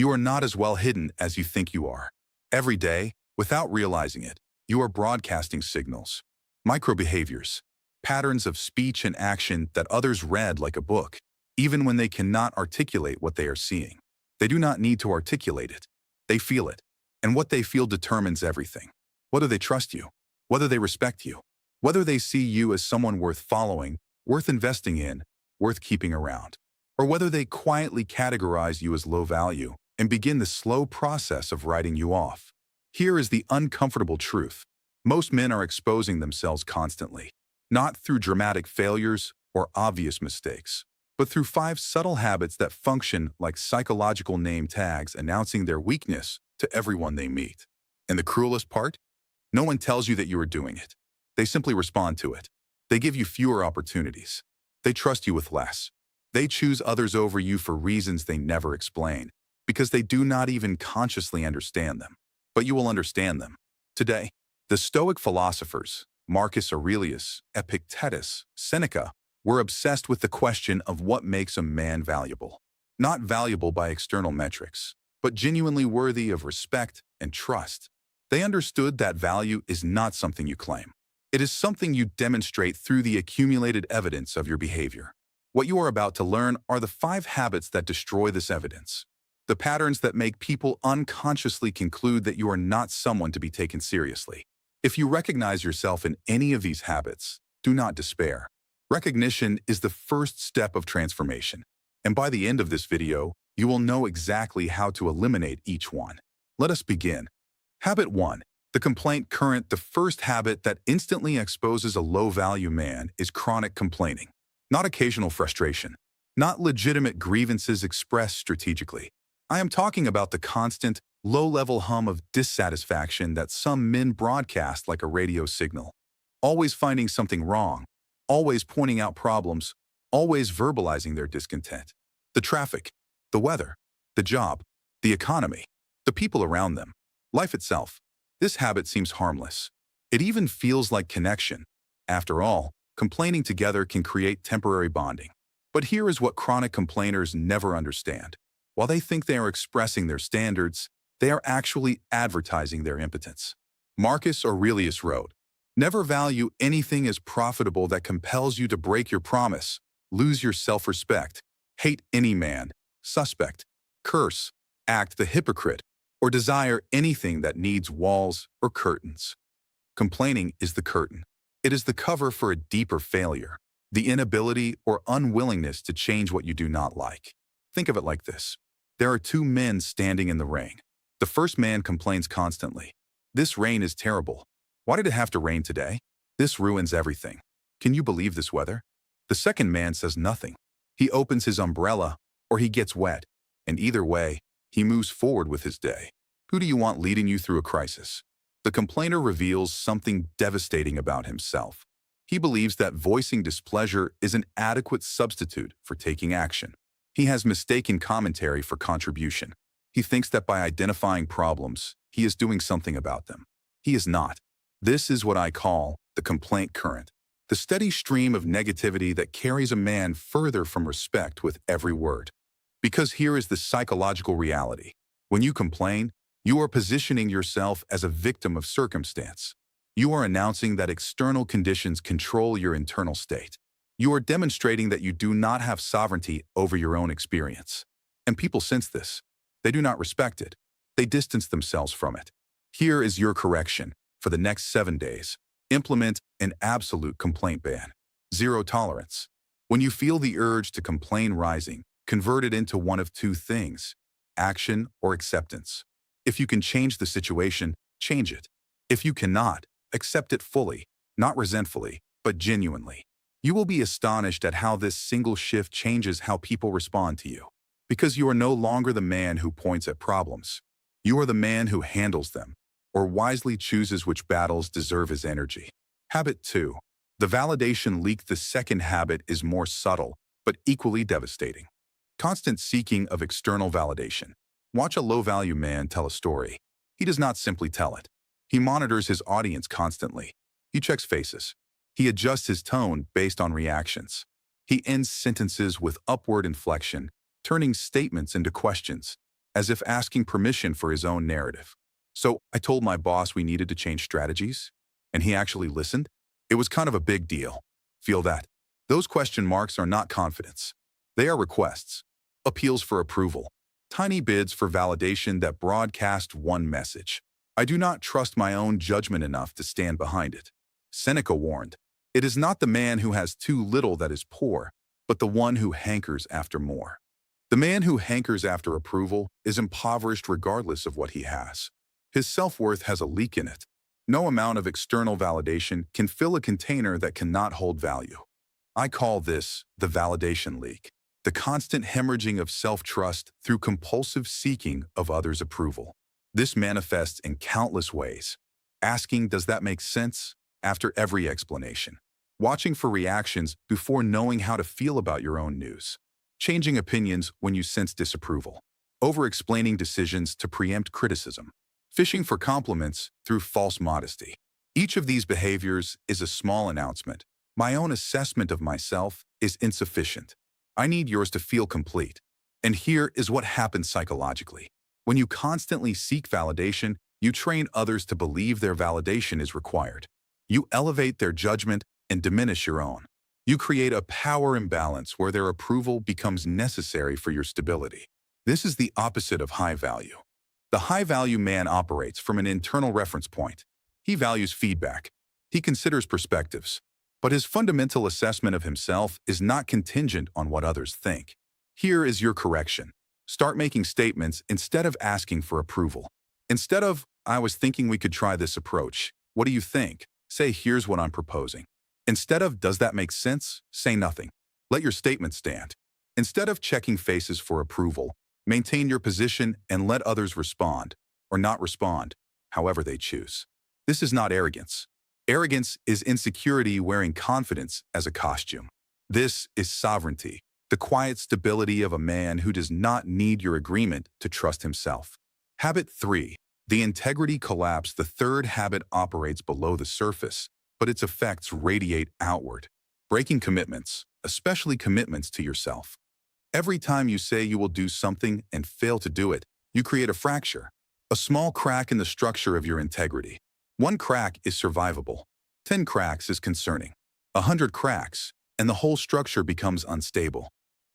You are not as well hidden as you think you are. Every day, without realizing it, you are broadcasting signals, micro-behaviors, patterns of speech and action that others read like a book, even when they cannot articulate what they are seeing. They do not need to articulate it. They feel it. And what they feel determines everything. Whether they trust you, whether they respect you, whether they see you as someone worth following, worth investing in, worth keeping around, or whether they quietly categorize you as low value and begin the slow process of writing you off. Here is the uncomfortable truth. Most men are exposing themselves constantly, not through dramatic failures or obvious mistakes, but through 5 subtle habits that function like psychological name tags announcing their weakness to everyone they meet. And the cruelest part? No one tells you that you are doing it. They simply respond to it. They give you fewer opportunities. They trust you with less. They choose others over you for reasons they never explain, because they do not even consciously understand them. But you will understand them. Today, the Stoic philosophers, Marcus Aurelius, Epictetus, Seneca, were obsessed with the question of what makes a man valuable. Not valuable by external metrics, but genuinely worthy of respect and trust. They understood that value is not something you claim. It is something you demonstrate through the accumulated evidence of your behavior. What you are about to learn are the 5 habits that destroy this evidence. The patterns that make people unconsciously conclude that you are not someone to be taken seriously. If you recognize yourself in any of these habits, do not despair. Recognition is the first step of transformation. And by the end of this video, you will know exactly how to eliminate each one. Let us begin. Habit 1. The complaint current. The first habit that instantly exposes a low-value man is chronic complaining. Not occasional frustration. Not legitimate grievances expressed strategically. I am talking about the constant, low-level hum of dissatisfaction that some men broadcast like a radio signal. Always finding something wrong. Always pointing out problems. Always verbalizing their discontent. The traffic, the weather, the job, the economy, the people around them, life itself. This habit seems harmless. It even feels like connection. After all, complaining together can create temporary bonding. But here is what chronic complainers never understand. While they think they are expressing their standards, they are actually advertising their impotence. Marcus Aurelius wrote, "Never value anything as profitable that compels you to break your promise, lose your self-respect, hate any man, suspect, curse, act the hypocrite, or desire anything that needs walls or curtains." Complaining is the curtain. It is the cover for a deeper failure, the inability or unwillingness to change what you do not like. Think of it like this. There are 2 men standing in the rain. The first man complains constantly. "This rain is terrible. Why did it have to rain today? This ruins everything. Can you believe this weather?" The second man says nothing. He opens his umbrella or he gets wet, and either way, he moves forward with his day. Who do you want leading you through a crisis? The complainer reveals something devastating about himself. He believes that voicing displeasure is an adequate substitute for taking action. He has mistaken commentary for contribution. He thinks that by identifying problems, he is doing something about them. He is not. This is what I call the complaint current, the steady stream of negativity that carries a man further from respect with every word. Because here is the psychological reality. When you complain, you are positioning yourself as a victim of circumstance. You are announcing that external conditions control your internal state. You are demonstrating that you do not have sovereignty over your own experience. And people sense this. They do not respect it. They distance themselves from it. Here is your correction. For the next 7 days, implement an absolute complaint ban. 0 tolerance. When you feel the urge to complain rising, convert it into one of 2 things: action or acceptance. If you can change the situation, change it. If you cannot, accept it fully, not resentfully, but genuinely. You will be astonished at how this single shift changes how people respond to you. Because you are no longer the man who points at problems. You are the man who handles them, or wisely chooses which battles deserve his energy. Habit 2. The validation leak. The second habit is more subtle, but equally devastating. Constant seeking of external validation. Watch a low-value man tell a story. He does not simply tell it. He monitors his audience constantly. He checks faces. He adjusts his tone based on reactions. He ends sentences with upward inflection, turning statements into questions. as if asking permission for his own narrative. So I told my boss we needed to change strategies, and he actually listened. It was kind of a big deal. Feel that? Those question marks are not confidence. They are requests, appeals for approval, tiny bids for validation that broadcast one message. I do not trust my own judgment enough to stand behind it. Seneca warned, "It is not the man who has too little that is poor, but the one who hankers after more." The man who hankers after approval is impoverished regardless of what he has. His self-worth has a leak in it. No amount of external validation can fill a container that cannot hold value. I call this the validation leak, the constant hemorrhaging of self-trust through compulsive seeking of others' approval. This manifests in countless ways. Asking, "Does that make sense?" after every explanation. Watching for reactions before knowing how to feel about your own news. Changing opinions when you sense disapproval. Over-explaining decisions to preempt criticism. Fishing for compliments through false modesty. Each of these behaviors is a small announcement. My own assessment of myself is insufficient. I need yours to feel complete. And here is what happens psychologically. When you constantly seek validation, you train others to believe their validation is required. You elevate their judgment and diminish your own. You create a power imbalance where their approval becomes necessary for your stability. This is the opposite of high value. The high-value man operates from an internal reference point. He values feedback. He considers perspectives. But his fundamental assessment of himself is not contingent on what others think. Here is your correction. Start making statements instead of asking for approval. Instead of, "I was thinking we could try this approach. What do you think?" Say, "Here's what I'm proposing." Instead of, "Does that make sense?" Say nothing. Let your statement stand. Instead of checking faces for approval, maintain your position and let others respond, or not respond, however they choose. This is not arrogance. Arrogance is insecurity wearing confidence as a costume. This is sovereignty, the quiet stability of a man who does not need your agreement to trust himself. Habit 3. The integrity collapse. The third habit operates below the surface, but its effects radiate outward. Breaking commitments, especially commitments to yourself. Every time you say you will do something and fail to do it, you create a fracture, a small crack in the structure of your integrity. One crack is survivable. 10 cracks is concerning. 100 cracks, and the whole structure becomes unstable.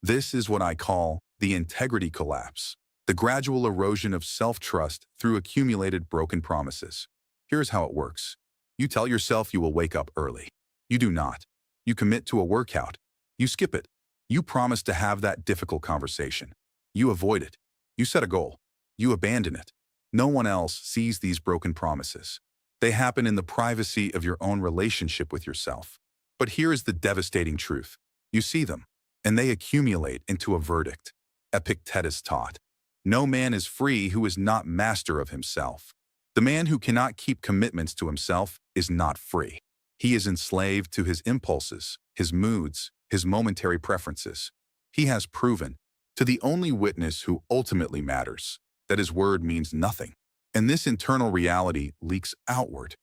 This is what I call the integrity collapse, the gradual erosion of self-trust through accumulated broken promises. Here's how it works. You tell yourself you will wake up early. You do not. You commit to a workout. You skip it. You promise to have that difficult conversation. You avoid it. You set a goal. You abandon it. No one else sees these broken promises. They happen in the privacy of your own relationship with yourself. But here is the devastating truth. You see them, and they accumulate into a verdict. Epictetus taught, "No man is free who is not master of himself." The man who cannot keep commitments to himself is not free. He is enslaved to his impulses, his moods, his momentary preferences. He has proven, to the only witness who ultimately matters, that his word means nothing. And this internal reality leaks outward.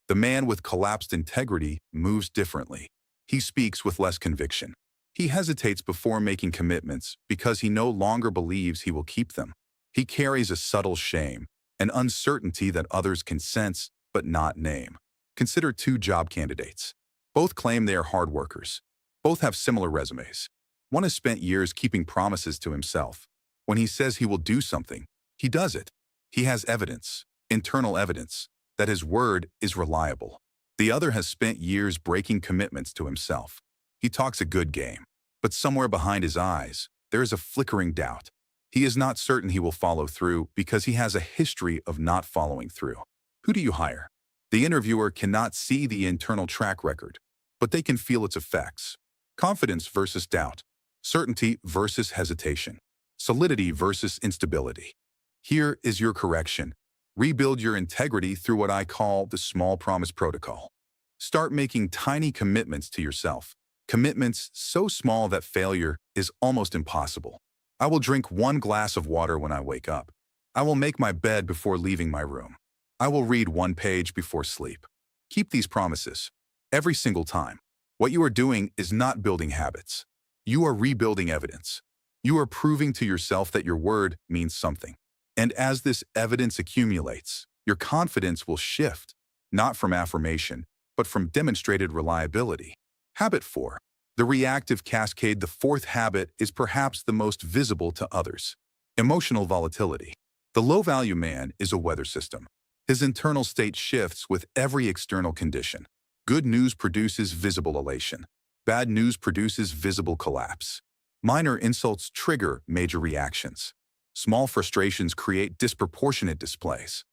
The man with collapsed integrity moves differently. He speaks with less conviction. He hesitates before making commitments because he no longer believes he will keep them. He carries a subtle shame, an uncertainty that others can sense but not name. Consider 2 job candidates. Both claim they are hard workers. Both have similar resumes. One has spent years keeping promises to himself. When he says he will do something, he does it. He has evidence, internal evidence, that his word is reliable. The other has spent years breaking commitments to himself. He talks a good game, but somewhere behind his eyes, there is a flickering doubt. He is not certain he will follow through because he has a history of not following through. Who do you hire? The interviewer cannot see the internal track record, but they can feel its effects. Confidence versus doubt. Certainty versus hesitation. Solidity versus instability. Here is your correction. Rebuild your integrity through what I call the small promise protocol. Start making tiny commitments to yourself. Commitments so small that failure is almost impossible. I will drink 1 glass of water when I wake up. I will make my bed before leaving my room. I will read 1 page before sleep. Keep these promises every single time. What you are doing is not building habits. You are rebuilding evidence. You are proving to yourself that your word means something. And as this evidence accumulates, your confidence will shift, not from affirmation, but from demonstrated reliability. Habit 4. The reactive cascade. The fourth habit is perhaps the most visible to others. Emotional volatility. The low-value man is a weather system. His internal state shifts with every external condition. Good news produces visible elation. Bad news produces visible collapse. Minor insults trigger major reactions. Small frustrations create disproportionate displays.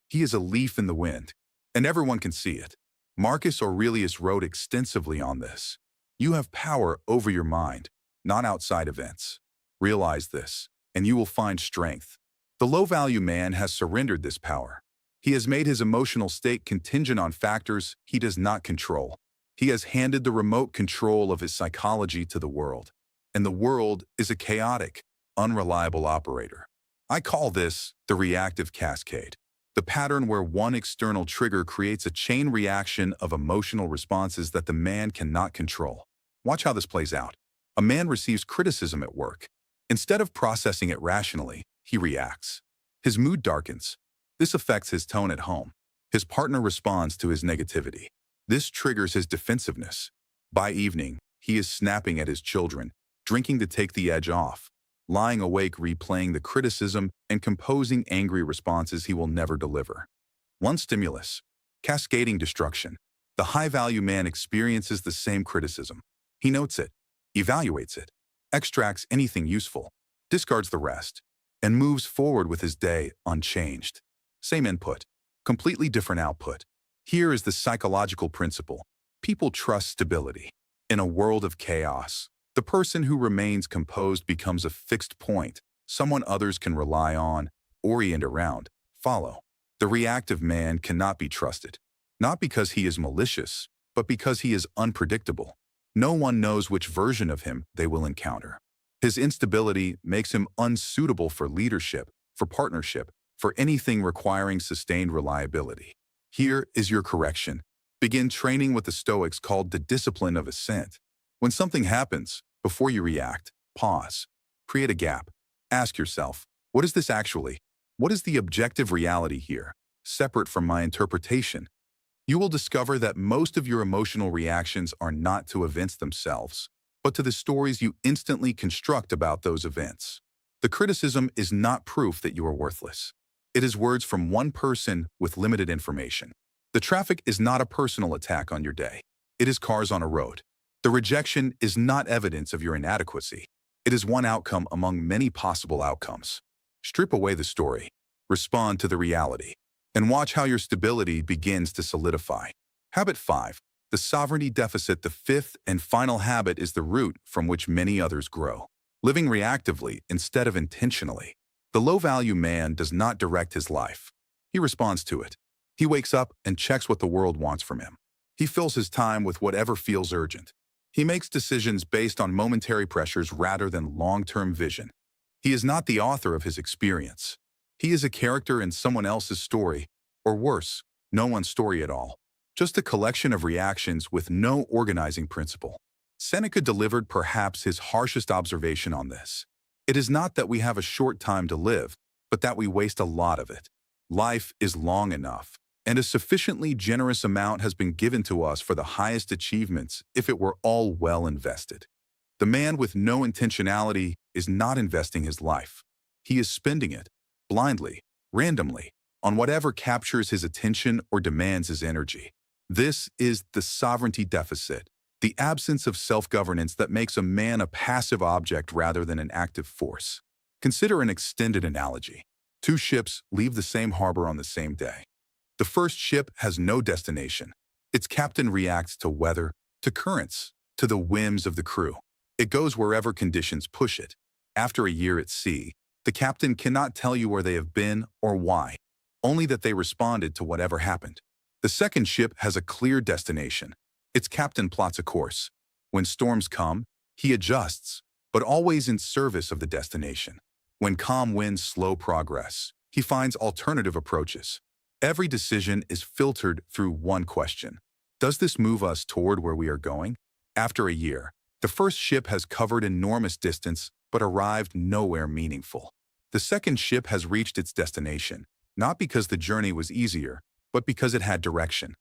He is a leaf in the wind, and everyone can see it. Marcus Aurelius wrote extensively on this. You have power over your mind, not outside events. Realize this, and you will find strength. The low-value man has surrendered this power. He has made his emotional state contingent on factors he does not control. He has handed the remote control of his psychology to the world, and the world is a chaotic, unreliable operator. I call this the reactive cascade, the pattern where one external trigger creates a chain reaction of emotional responses that the man cannot control. Watch how this plays out. A man receives criticism at work. Instead of processing it rationally, he reacts. His mood darkens. This affects his tone at home. His partner responds to his negativity. This triggers his defensiveness. By evening, he is snapping at his children, drinking to take the edge off, lying awake replaying the criticism and composing angry responses he will never deliver. One stimulus, cascading destruction. The high-value man experiences the same criticism. He notes it, evaluates it, extracts anything useful, discards the rest, and moves forward with his day unchanged. Same input, completely different output. Here is the psychological principle. People trust stability. In a world of chaos, the person who remains composed becomes a fixed point, someone others can rely on, orient around, follow. The reactive man cannot be trusted, not because he is malicious, but because he is unpredictable. No one knows which version of him they will encounter. His instability makes him unsuitable for leadership, for partnership, for anything requiring sustained reliability. Here is your correction. Begin training what the Stoics called the discipline of assent. When something happens, before you react, pause. Create a gap. Ask yourself, what is this actually? What is the objective reality here, separate from my interpretation? You will discover that most of your emotional reactions are not to events themselves, but to the stories you instantly construct about those events. The criticism is not proof that you are worthless. It is words from one person with limited information. The traffic is not a personal attack on your day. It is cars on a road. The rejection is not evidence of your inadequacy. It is one outcome among many possible outcomes. Strip away the story, respond to the reality, and watch how your stability begins to solidify. Habit 5. The sovereignty deficit. The fifth and final habit is the root from which many others grow. Living reactively instead of intentionally. The low-value man does not direct his life. He responds to it. He wakes up and checks what the world wants from him. He fills his time with whatever feels urgent. He makes decisions based on momentary pressures rather than long-term vision. He is not the author of his experience. He is a character in someone else's story, or worse, no one's story at all. Just a collection of reactions with no organizing principle. Seneca delivered perhaps his harshest observation on this. It is not that we have a short time to live, but that we waste a lot of it. Life is long enough, and a sufficiently generous amount has been given to us for the highest achievements if it were all well invested. The man with no intentionality is not investing his life. He is spending it, blindly, randomly, on whatever captures his attention or demands his energy. This is the sovereignty deficit, the absence of self-governance that makes a man a passive object rather than an active force. Consider an extended analogy. Two ships leave the same harbor on the same day. The first ship has no destination. Its captain reacts to weather, to currents, to the whims of the crew. It goes wherever conditions push it. After a year at sea, the captain cannot tell you where they have been or why, only that they responded to whatever happened. The second ship has a clear destination. Its captain plots a course. When storms come, he adjusts, but always in service of the destination. When calm winds slow progress, he finds alternative approaches. Every decision is filtered through one question. Does this move us toward where we are going? After a year, the first ship has covered enormous distance but arrived nowhere meaningful. The second ship has reached its destination, not because the journey was easier, but because it had direction.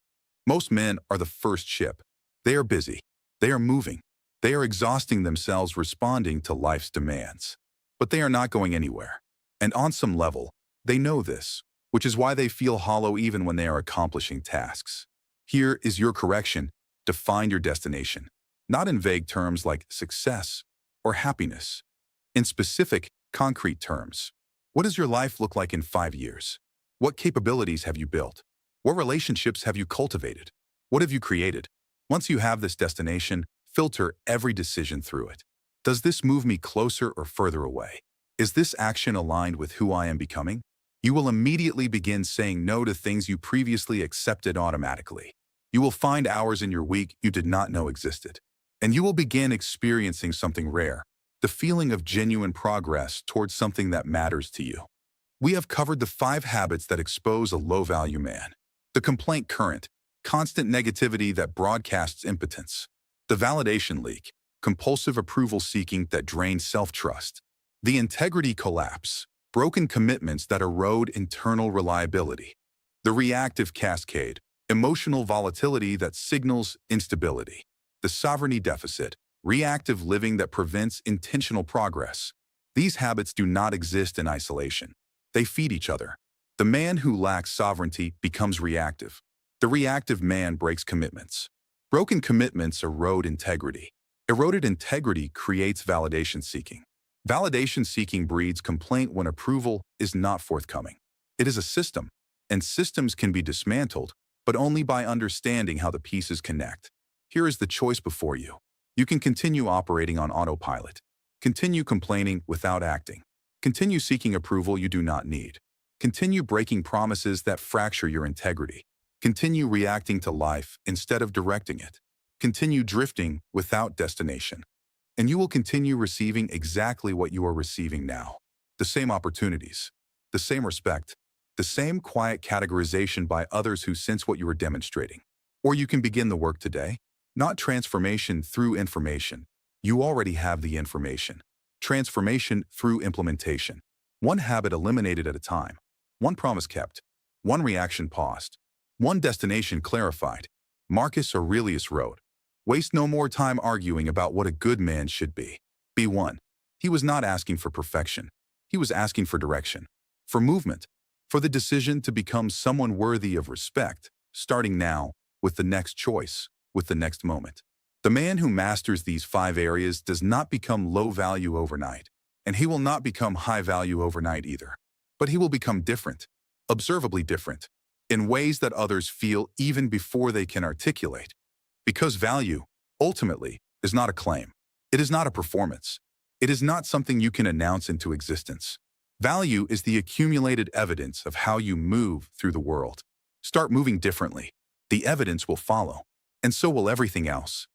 Most men are the first ship. They are busy. They are moving. They are exhausting themselves responding to life's demands. But they are not going anywhere. And on some level, they know this, which is why they feel hollow even when they are accomplishing tasks. Here is your correction to find your destination, not in vague terms like success or happiness. In specific, concrete terms. What does your life look like in 5 years? What capabilities have you built? What relationships have you cultivated? What have you created? Once you have this destination, filter every decision through it. Does this move me closer or further away? Is this action aligned with who I am becoming? You will immediately begin saying no to things you previously accepted automatically. You will find hours in your week you did not know existed. And you will begin experiencing something rare, the feeling of genuine progress towards something that matters to you. We have covered the 5 habits that expose a low-value man. The complaint current, constant negativity that broadcasts impotence. The validation leak, compulsive approval seeking that drains self-trust. The integrity collapse, broken commitments that erode internal reliability. The reactive cascade, emotional volatility that signals instability. The sovereignty deficit, reactive living that prevents intentional progress. These habits do not exist in isolation. They feed each other. The man who lacks sovereignty becomes reactive. The reactive man breaks commitments. Broken commitments erode integrity. Eroded integrity creates validation seeking. Validation seeking breeds complaint when approval is not forthcoming. It is a system, and systems can be dismantled, but only by understanding how the pieces connect. Here is the choice before you. You can continue operating on autopilot. Continue complaining without acting. Continue seeking approval you do not need. Continue breaking promises that fracture your integrity. Continue reacting to life instead of directing it. Continue drifting without destination. And you will continue receiving exactly what you are receiving now. The same opportunities, the same respect, the same quiet categorization by others who sense what you are demonstrating. Or you can begin the work today. Not transformation through information. You already have the information. Transformation through implementation. One habit eliminated at a time. One promise kept. One reaction paused. One destination clarified. Marcus Aurelius wrote, "Waste no more time arguing about what a good man should be. Be one." He was not asking for perfection. He was asking for direction, for movement, for the decision to become someone worthy of respect, starting now, with the next choice, with the next moment. The man who masters these 5 areas does not become low value overnight, and he will not become high value overnight either. But he will become different, observably different, in ways that others feel even before they can articulate. Because value, ultimately, is not a claim. It is not a performance. It is not something you can announce into existence. Value is the accumulated evidence of how you move through the world. Start moving differently. The evidence will follow, and so will everything else.